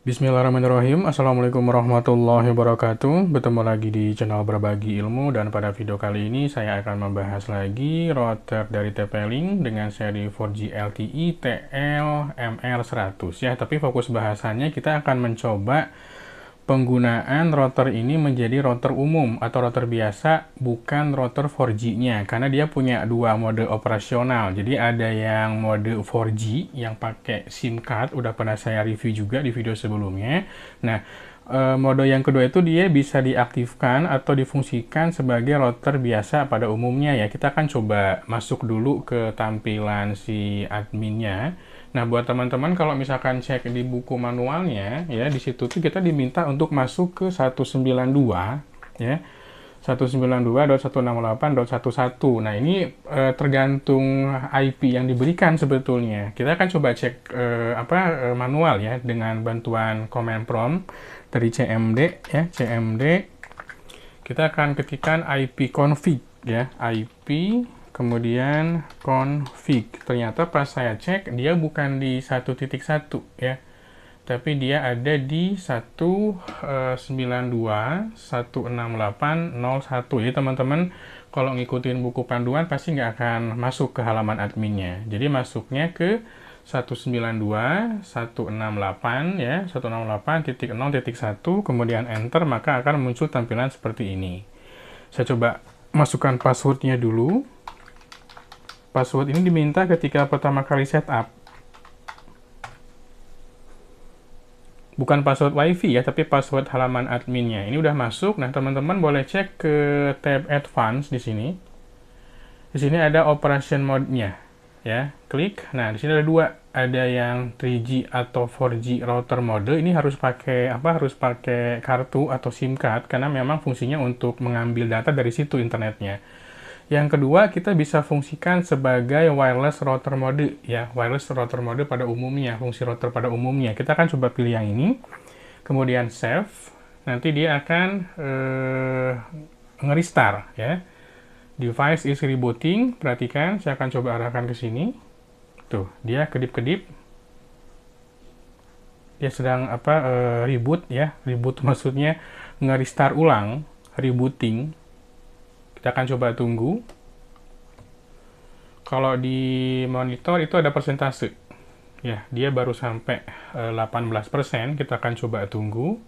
Bismillahirrahmanirrahim. Assalamualaikum warahmatullahi wabarakatuh. Bertemu lagi di channel Berbagi Ilmu, dan pada video kali ini saya akan membahas lagi router dari TP-Link dengan seri 4G LTE TL-MR100 ya. Tapi fokus bahasannya kita akan mencoba penggunaan router ini menjadi router umum atau router biasa, bukan router 4G-nya, karena dia punya dua mode operasional. Jadi ada yang mode 4G yang pakai SIM card, udah pernah saya review juga di video sebelumnya. Nah, mode yang kedua itu dia bisa diaktifkan atau difungsikan sebagai router biasa pada umumnya ya. Kita akan coba masuk dulu ke tampilan si adminnya. Nah, buat teman-teman kalau misalkan cek di buku manualnya ya, di situ tuh kita diminta untuk masuk ke 192 ya. 192.168.11. Nah, ini tergantung IP yang diberikan sebetulnya. Kita akan coba cek manual ya dengan bantuan command prompt dari CMD ya, CMD. Kita akan ketikkan IP config ya, IP kemudian config. Ternyata pas saya cek dia bukan di 1.1 ya, tapi dia ada di 192.168.01. Jadi teman-teman kalau ngikutin buku panduan pasti nggak akan masuk ke halaman adminnya. Jadi masuknya ke 192.168 ya, 168.0.1, kemudian enter, maka akan muncul tampilan seperti ini. Saya coba masukkan passwordnya dulu. Password ini diminta ketika pertama kali setup. Bukan password WiFi ya, tapi password halaman adminnya. Ini udah masuk. Nah, teman-teman boleh cek ke tab Advanced di sini. Di sini ada operation mode-nya ya. Klik. Nah, di sini ada dua. Ada yang 3G atau 4G router mode. Ini harus pakai Harus pakai kartu atau SIM card karena memang fungsinya untuk mengambil data dari situ internetnya. Yang kedua, kita bisa fungsikan sebagai wireless router mode ya, wireless router mode pada umumnya, fungsi router pada umumnya. Kita akan coba pilih yang ini, kemudian save. Nanti dia akan nge-restart ya. Device is rebooting. Perhatikan, saya akan coba arahkan ke sini. Tuh, dia kedip-kedip. Dia sedang reboot ya. Reboot maksudnya nge-restart ulang, rebooting. Kita akan coba tunggu. Kalau di monitor itu ada persentase. Ya, dia baru sampai 18%. Kita akan coba tunggu.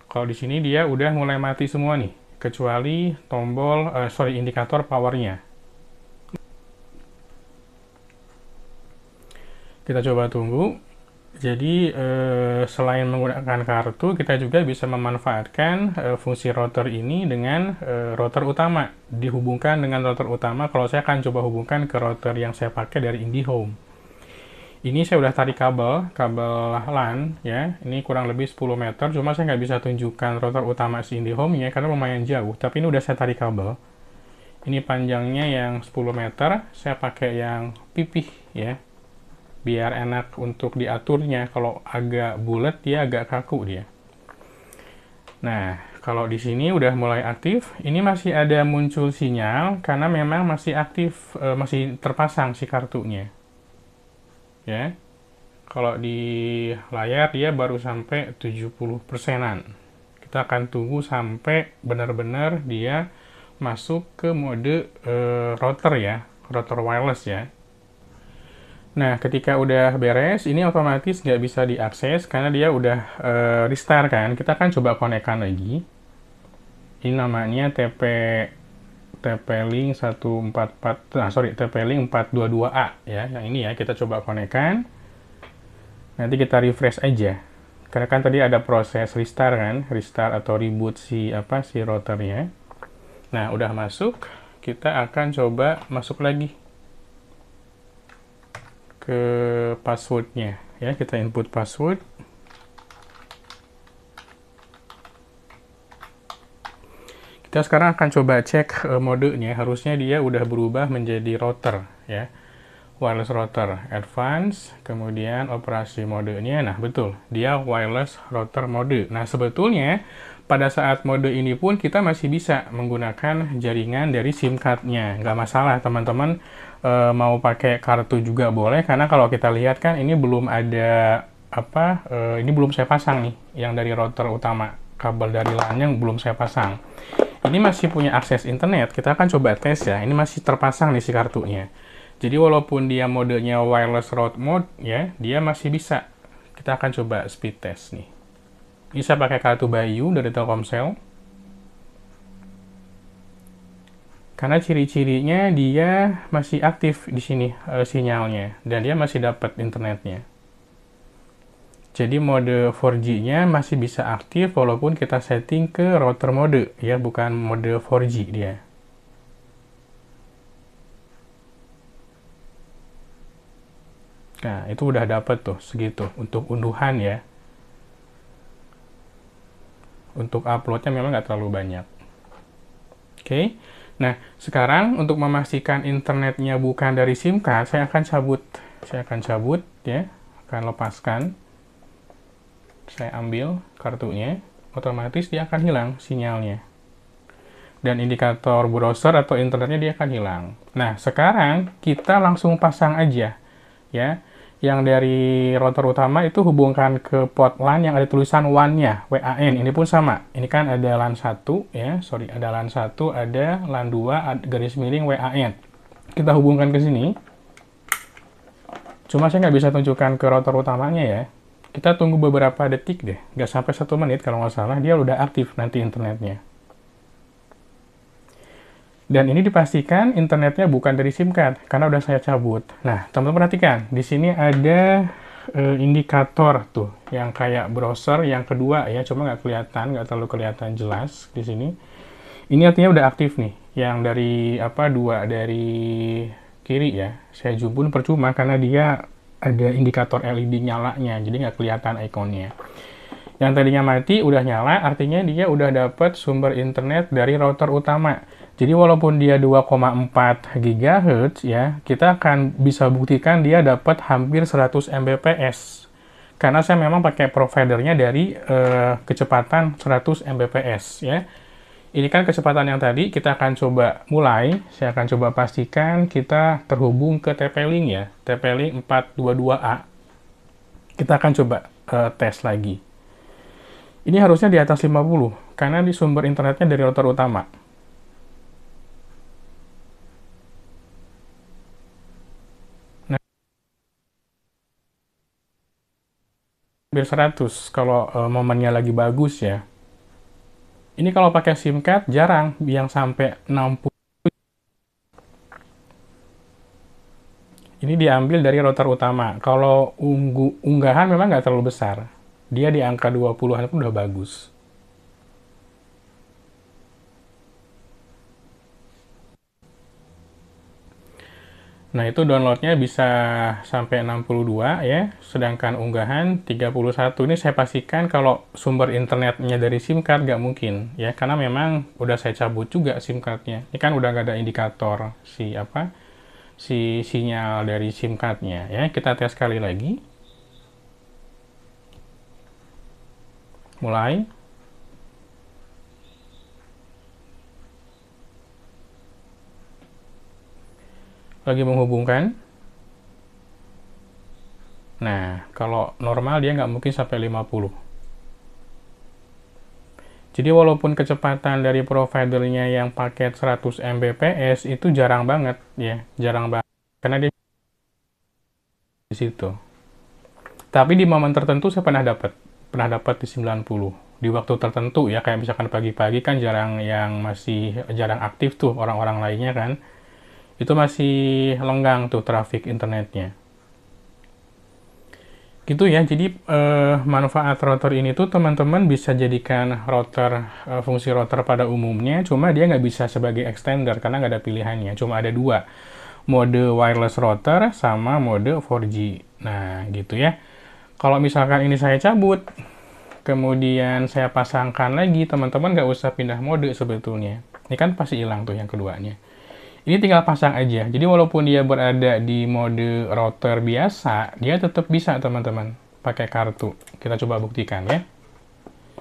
Kalau di sini dia udah mulai mati semua nih, kecuali tombol indikator powernya. Kita coba tunggu. Jadi selain menggunakan kartu, kita juga bisa memanfaatkan fungsi router ini dengan router utama. Dihubungkan dengan router utama. Kalau saya akan coba hubungkan ke router yang saya pakai dari IndiHome. Ini saya udah tarik kabel LAN ya. Ini kurang lebih 10 meter. Cuma saya nggak bisa tunjukkan router utama si IndiHome ya, karena lumayan jauh. Tapi ini udah saya tarik kabel. Ini panjangnya yang 10 meter. Saya pakai yang pipih ya, biar enak untuk diaturnya. Kalau agak bulat dia agak kaku dia. Nah, kalau di sini udah mulai aktif. Ini masih ada muncul sinyal karena memang masih aktif, masih terpasang si kartunya. Ya. Kalau di layar dia baru sampai 70%-an. Kita akan tunggu sampai benar-benar dia masuk ke mode router ya, router wireless ya. Nah, ketika udah beres, ini otomatis nggak bisa diakses karena dia udah restart kan. Kita akan coba konekkan lagi. Ini namanya TP-Link 422A ya. Yang ini ya, kita coba konekkan. Nanti kita refresh aja. Karena kan tadi ada proses restart kan, restart atau reboot si routernya. Nah, udah masuk. Kita akan coba masuk lagi ke passwordnya ya. Kita input password. Kita sekarang akan coba cek modenya. Harusnya dia udah berubah menjadi router ya, wireless router advance, kemudian operasi modenya. Nah, betul, dia wireless router mode. Nah, sebetulnya pada saat mode ini pun kita masih bisa menggunakan jaringan dari SIM card-nya. Nggak masalah, teman-teman mau pakai kartu juga boleh, karena kalau kita lihat kan ini belum ada ini belum saya pasang nih, yang dari router utama, kabel dari LAN yang belum saya pasang. Ini masih punya akses internet, kita akan coba tes ya. Ini masih terpasang nih si kartunya. Jadi walaupun dia modenya wireless route mode ya, dia masih bisa. Kita akan coba speed test nih. Ini saya pakai kartu Bayu dari Telkomsel. Karena ciri-cirinya dia masih aktif di sini sinyalnya, dan dia masih dapat internetnya. Jadi mode 4G-nya masih bisa aktif walaupun kita setting ke router mode ya, bukan mode 4G dia. Nah, itu udah dapat tuh segitu untuk unduhan ya. Untuk uploadnya memang nggak terlalu banyak. Oke. Nah, sekarang untuk memastikan internetnya bukan dari SIM card, saya akan cabut. Saya akan cabut ya, akan lepaskan. Saya ambil kartunya, otomatis dia akan hilang sinyalnya. Dan indikator browser atau internetnya dia akan hilang. Nah, sekarang kita langsung pasang aja ya. Yang dari router utama itu hubungkan ke port LAN yang ada tulisan WAN-nya, WAN. Ini pun sama. Ini kan ada LAN 1 ya, ada LAN 1, ada LAN 2 garis miring WAN. Kita hubungkan ke sini. Cuma saya nggak bisa tunjukkan ke router utamanya ya. Kita tunggu beberapa detik deh, nggak sampai 1 menit kalau nggak salah, dia udah aktif nanti internetnya. Dan ini dipastikan internetnya bukan dari SIM card, karena udah saya cabut. Nah, teman-teman perhatikan, di sini ada indikator tuh, yang kayak browser yang kedua ya, cuma nggak kelihatan, nggak terlalu kelihatan jelas di sini. Ini artinya udah aktif nih, yang dari dua dari kiri ya. Saya zoom pun percuma karena dia ada indikator LED nyalanya, jadi nggak kelihatan ikonnya. Yang tadinya mati udah nyala, artinya dia udah dapat sumber internet dari router utama. Jadi walaupun dia 2,4 GHz ya, kita akan bisa buktikan dia dapat hampir 100 Mbps. Karena saya memang pakai providernya dari kecepatan 100 Mbps ya. Ini kan kecepatan yang tadi, kita akan coba mulai. Saya akan coba pastikan kita terhubung ke TP-Link ya, TP-Link 422A. Kita akan coba tes lagi. Ini harusnya di atas 50, karena di sumber internetnya dari router utama. Hampir 100 kalau momennya lagi bagus ya. Ini kalau pakai SIM card jarang yang sampai 60. Ini diambil dari router utama. Kalau unggahan memang nggak terlalu besar. Dia di angka 20-an pun udah bagus. Nah, itu downloadnya bisa sampai 62 ya, sedangkan unggahan 31. Ini saya pastikan kalau sumber internetnya dari SIM card nggak mungkin ya, karena memang udah saya cabut juga SIM cardnya. Ini kan udah nggak ada indikator si sinyal dari SIM cardnya ya. Kita tes sekali lagi. Mulai. Lagi menghubungkan. Nah, kalau normal dia nggak mungkin sampai 50. Jadi walaupun kecepatan dari providernya yang paket 100 Mbps itu jarang banget ya, jarang banget. Karena dia di situ. Tapi di momen tertentu saya pernah dapat di 90. Di waktu tertentu ya, kayak misalkan pagi-pagi kan masih jarang aktif tuh orang-orang lainnya kan. Itu masih lenggang tuh traffic internetnya. Gitu ya, jadi manfaat router ini tuh teman-teman bisa jadikan fungsi router pada umumnya, cuma dia nggak bisa sebagai extender karena nggak ada pilihannya, cuma ada dua, mode wireless router sama mode 4G. Nah, gitu ya. Kalau misalkan ini saya cabut, kemudian saya pasangkan lagi, teman-teman nggak usah pindah mode sebetulnya. Ini kan pasti hilang tuh yang keduanya. Ini tinggal pasang aja. Jadi walaupun dia berada di mode router biasa, dia tetap bisa teman-teman pakai kartu. Kita coba buktikan ya.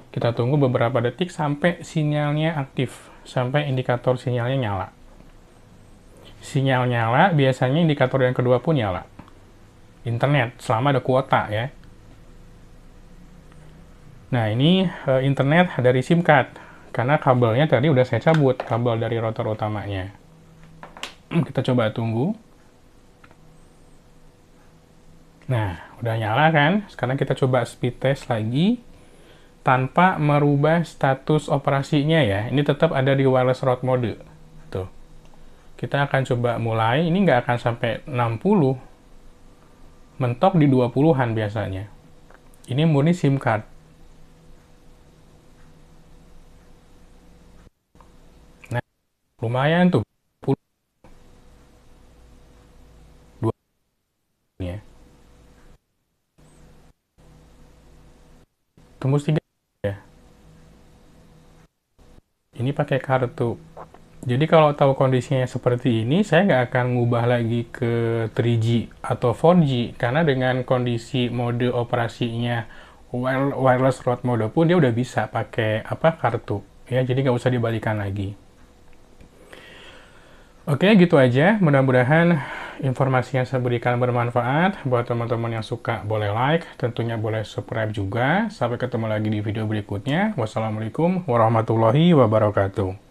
Kita tunggu beberapa detik sampai sinyalnya aktif, sampai indikator sinyalnya nyala. Sinyal nyala, biasanya indikator yang kedua pun nyala. Internet, selama ada kuota ya. Nah, ini internet dari SIM card. Karena kabelnya tadi udah saya cabut, kabel dari router utamanya. Kita coba tunggu. Nah, udah nyala kan? Sekarang kita coba speed test lagi tanpa merubah status operasinya ya. Ini tetap ada di wireless route mode. Tuh. Kita akan coba mulai. Ini nggak akan sampai 60. Mentok di 20-an biasanya. Ini murni SIM card. Nah, lumayan tuh. 2 ya. Tembus 3 ya. Ini pakai kartu. Jadi kalau tahu kondisinya seperti ini, saya nggak akan ngubah lagi ke 3G atau 4G, karena dengan kondisi mode operasinya wireless route mode pun dia udah bisa pakai kartu. Ya, jadi nggak usah dibalikan lagi. Oke, gitu aja. Mudah-mudahan informasi yang saya berikan bermanfaat. Buat teman-teman yang suka, boleh like. Tentunya boleh subscribe juga. Sampai ketemu lagi di video berikutnya. Wassalamualaikum warahmatullahi wabarakatuh.